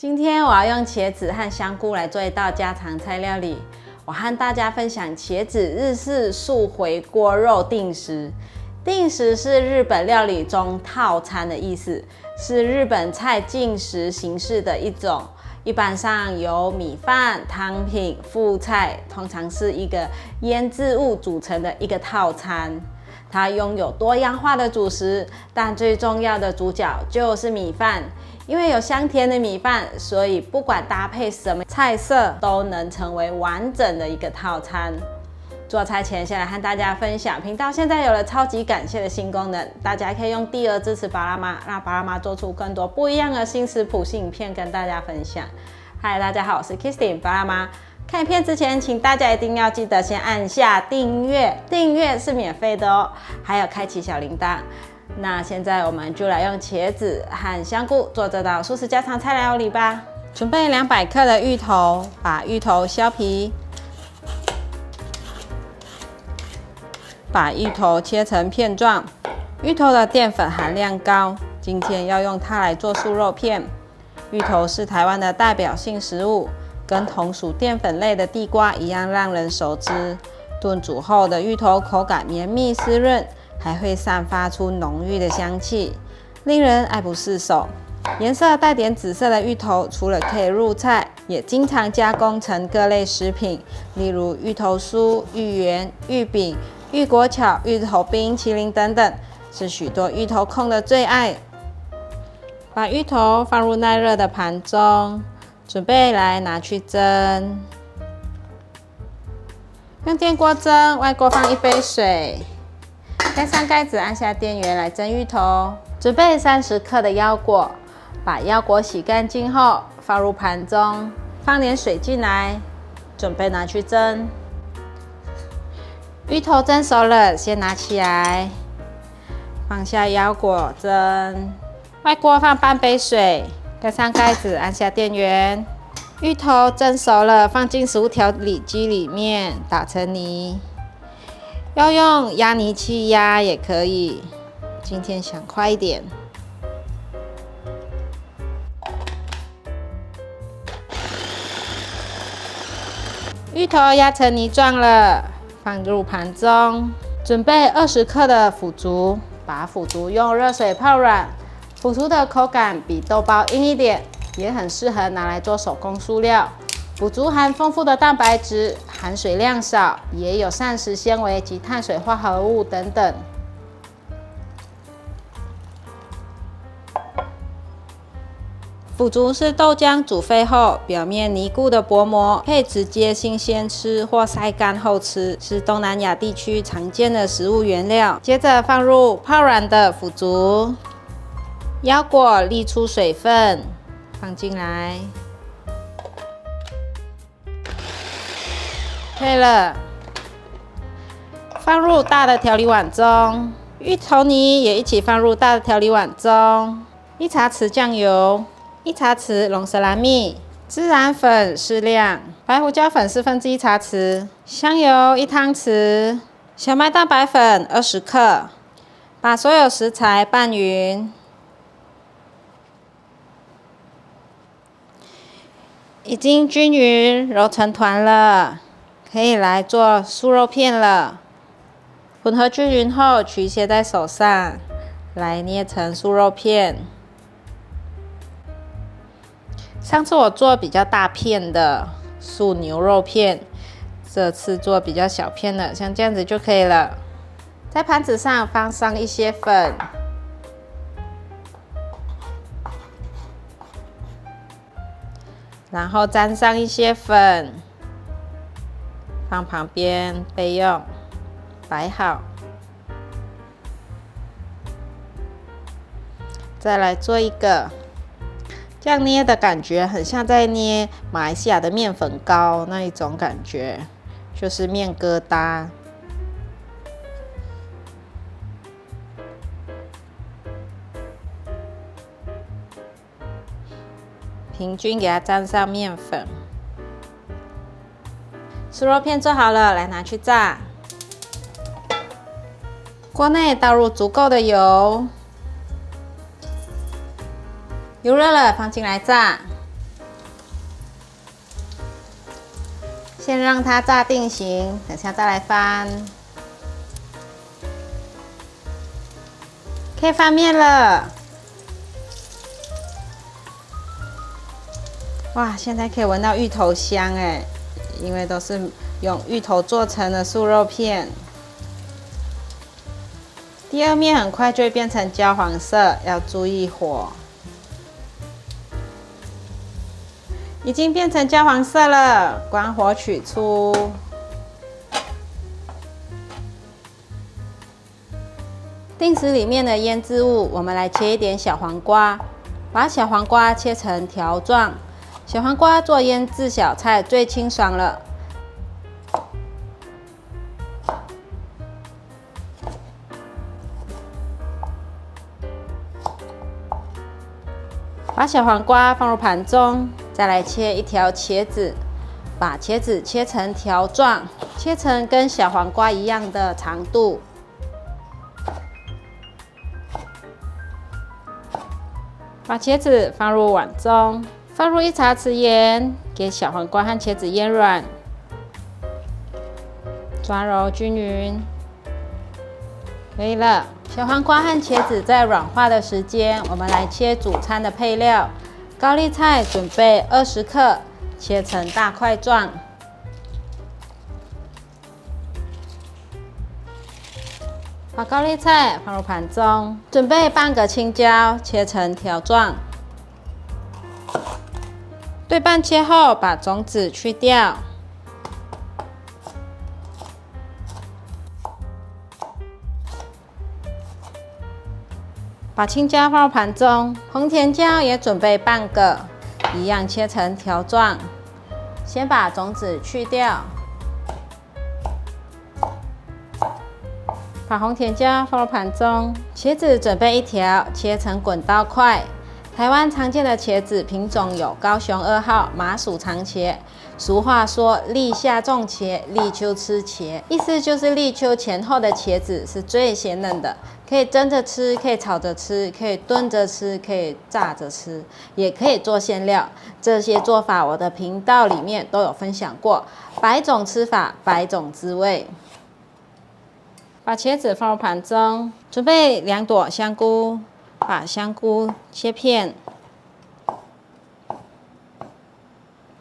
今天我要用茄子和香菇来做一道家常菜料理。我和大家分享茄子日式素回锅肉定食。定食是日本料理中套餐的意思，是日本菜进食形式的一种。一般上由米饭、汤品、副菜，通常是一个腌制物组成的一个套餐。它拥有多样化的主食，但最重要的主角就是米饭。因为有香甜的米饭，所以不管搭配什么菜色，都能成为完整的一个套餐。做菜前，先来和大家分享，频道现在有了超级感谢的新功能，大家可以用第二支持巴拉妈，让巴拉妈做出更多不一样的新食谱、新影片跟大家分享。嗨，大家好，我是 Kristin 巴拉妈。看影片之前，请大家一定要记得先按下订阅，订阅是免费的哦，还有开启小铃铛。那现在我们就来用茄子和香菇做这道素食家常菜料理吧。准备200克的芋头，把芋头削皮，把芋头切成片状。芋头的淀粉含量高，今天要用它来做素肉片。芋头是台湾的代表性食物，跟同属淀粉类的地瓜一样让人熟知。炖煮后的芋头口感绵密湿润，还会散发出浓郁的香气，令人爱不释手。颜色带点紫色的芋头，除了可以入菜，也经常加工成各类食品，例如芋头酥、芋圆、芋饼、芋果巧、芋头冰淇淋等等，是许多芋头控的最爱。把芋头放入耐热的盘中，准备来拿去蒸。用电锅蒸，外锅放1杯水。盖上盖子，按下电源来蒸芋头。准备30克的腰果，把腰果洗干净后放入盘中，放点水进来，准备拿去蒸。芋头蒸熟了，先拿起来，放下腰果蒸。外锅放半杯水，盖上盖子，按下电源。芋头蒸熟了，放进食物调理机里面打成泥。要用压泥器压也可以，今天想快一点。芋头压成泥状了，放入盘中。准备20克的腐竹，把腐竹用热水泡软。腐竹的口感比豆包硬一点，也很适合拿来做手工蔬料。腐竹含丰富的蛋白质，含水量少，也有膳食纤维及碳水化合物等等。腐竹是豆浆煮沸后表面凝固的薄膜，可以直接新鲜吃或晒干后吃，是东南亚地区常见的食物原料。接着放入泡软的腐竹，腰果沥出水分，放进来。配了，放入大的调理碗中，芋头泥也一起放入大的调理碗中。1茶匙酱油，1茶匙龙舌兰蜜，孜然粉适量，白胡椒粉1/4茶匙，香油1汤匙，小麦蛋白粉20克。把所有食材拌匀，已经均匀揉成团了。可以来做素肉片了。混合均匀后，取些在手上，来捏成素肉片。上次我做比较大片的素牛肉片，这次做比较小片的，像这样子就可以了。在盘子上放上一些粉，然后沾上一些粉。放旁边备用，摆好。再来做一个，这样捏的感觉很像在捏马来西亚的面粉糕那一种感觉，就是面疙瘩。平均给它沾上面粉。素肉片做好了，来拿去炸。锅内倒入足够的油，油热了放进来炸。先让它炸定型，等下再来翻。可以翻面了。哇，现在可以闻到芋头香哎，因为都是用芋头做成的素肉片。第二面很快就会变成焦黄色，要注意火。已经变成焦黄色了，关火取出。定时里面的腌制物，我们来切一点小黄瓜，把小黄瓜切成条状。小黄瓜做腌制小菜最清爽了。把小黄瓜放入盘中，再来切一条茄子，把茄子切成条状，切成跟小黄瓜一样的长度。把茄子放入碗中，放入1茶匙盐，给小黄瓜和茄子腌软，抓揉均匀，可以了。小黄瓜和茄子在软化的时间，我们来切主餐的配料。高丽菜准备20克，切成大块状。把高丽菜放入盘中，准备半个青椒，切成条状。对半切后，把种子去掉。把青椒放入盘中，红甜椒也准备半个，一样切成条状。先把种子去掉。把红甜椒放入盘中，茄子准备1条，切成滚刀块。台湾常见的茄子品种有高雄2号、麻薯长茄。俗话说“立夏种茄，立秋吃茄”，意思就是立秋前后的茄子是最鲜嫩的，可以蒸着吃，可以炒着吃，可以炖着吃，可以炸着吃，也可以做馅料。这些做法我的频道里面都有分享过，100种吃法，100种滋味。把茄子放入盘中，准备2朵香菇，把香菇切片。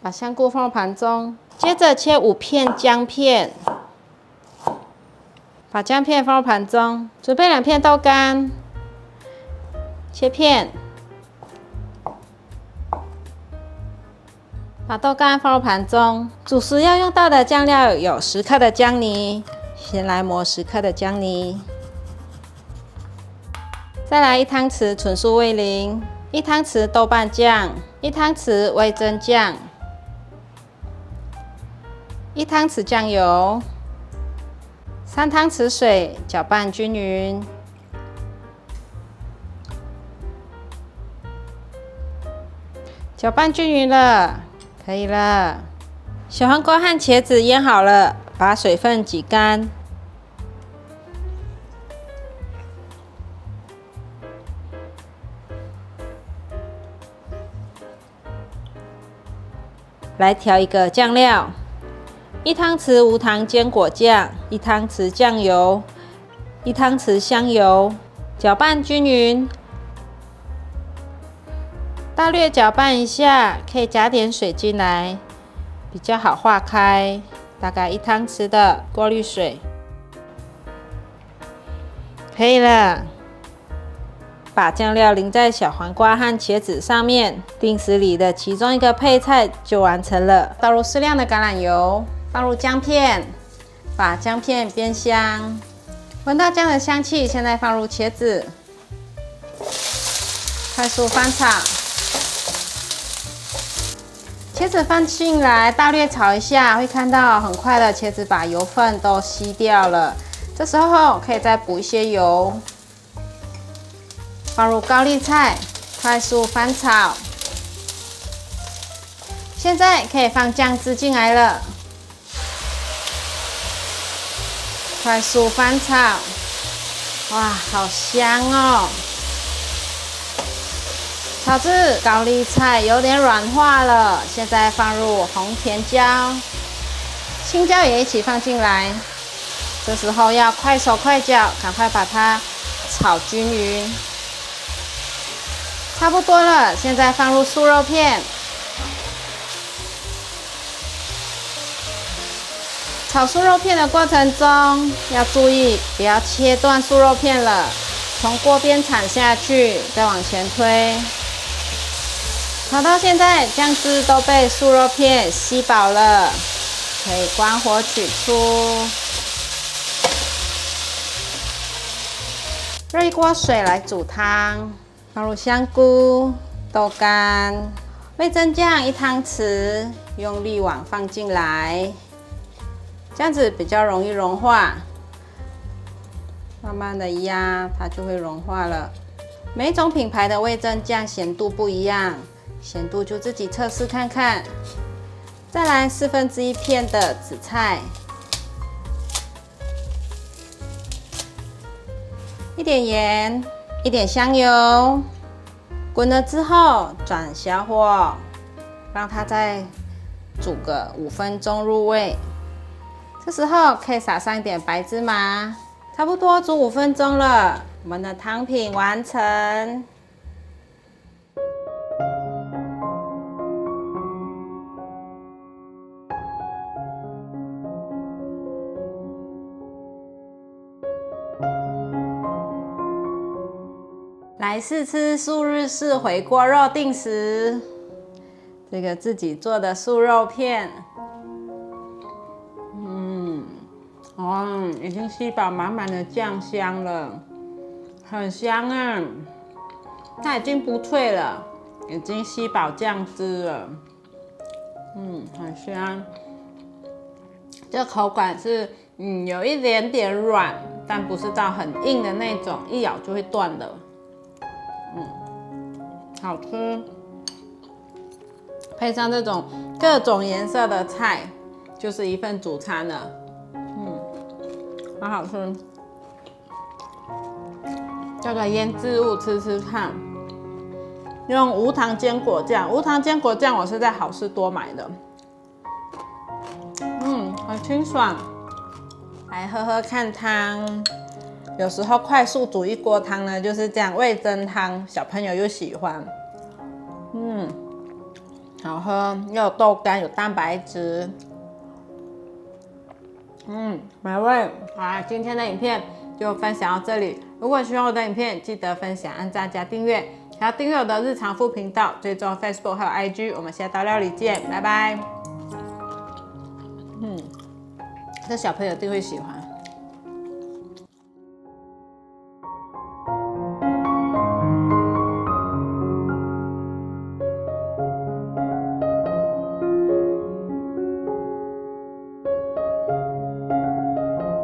把香菇放入盘中，接着切5片姜片，把姜片放入盘中，准备2片豆干，切片，把豆干放入盘中。主食要用到的酱料有10克的姜泥，先来磨10克的姜泥，再来1汤匙纯素味淋，1汤匙豆瓣酱，1汤匙味噌酱。1汤匙酱油，3汤匙水，搅拌均匀。搅拌均匀了，可以了。小黄瓜和茄子腌好了，把水分挤干。来调一个酱料。1汤匙无糖坚果酱，1汤匙酱油，1汤匙香油，搅拌均匀。大略搅拌一下，可以加点水进来，比较好化开。大概1汤匙的过滤水，可以了。把酱料淋在小黄瓜和茄子上面，定时里的其中一个配菜就完成了。倒入适量的橄榄油。放入姜片，把姜片煸香，闻到姜的香气。现在放入茄子，快速翻炒。茄子放进来，大略炒一下，会看到很快的茄子把油分都吸掉了。这时候可以再补一些油，放入高丽菜，快速翻炒。现在可以放酱汁进来了。快速翻炒，哇，好香哦！炒至高丽菜有点软化了，现在放入红甜椒，青椒也一起放进来。这时候要快手快脚，赶快把它炒均匀。差不多了，现在放入素肉片。炒素肉片的过程中，要注意不要切断素肉片了，从锅边铲下去，再往前推。炒到现在，酱汁都被素肉片吸饱了，可以关火取出。热一锅水来煮汤，放入香菇、豆干、味噌酱1汤匙，用力碗放进来。这样子比较容易融化，慢慢的压，它就会融化了。每种品牌的味噌酱咸度不一样，咸度就自己测试看看。再来1/4片的紫菜，一点盐，一点香油，滚了之后转小火，让它再煮个5分钟入味。这时候可以撒上一点白芝麻，差不多煮5分钟了，我们的汤品完成。来试吃素日式回锅肉定时，这个自己做的素肉片。已经吸饱满满的酱香了，很香啊！它已经不脆了，已经吸饱酱汁了，很香。这口感是有一点点软，但不是到很硬的那种，一咬就会断的。好吃，配上这种各种颜色的菜，就是一份主餐了。很好吃，这个腌制物吃吃看。用无糖坚果酱，无糖坚果酱我是在好事多买的。很清爽。来喝喝看汤，有时候快速煮一锅汤呢，就是这样，味噌汤，小朋友又喜欢。好喝，又有豆干，有蛋白质。美味。好啦，今天的影片就分享到这里。如果喜欢我的影片，记得分享、按赞加订阅，还要订阅我的日常副频道，追踪 Facebook 还有 IG。我们下道料理见，拜拜。这小朋友一定会喜欢。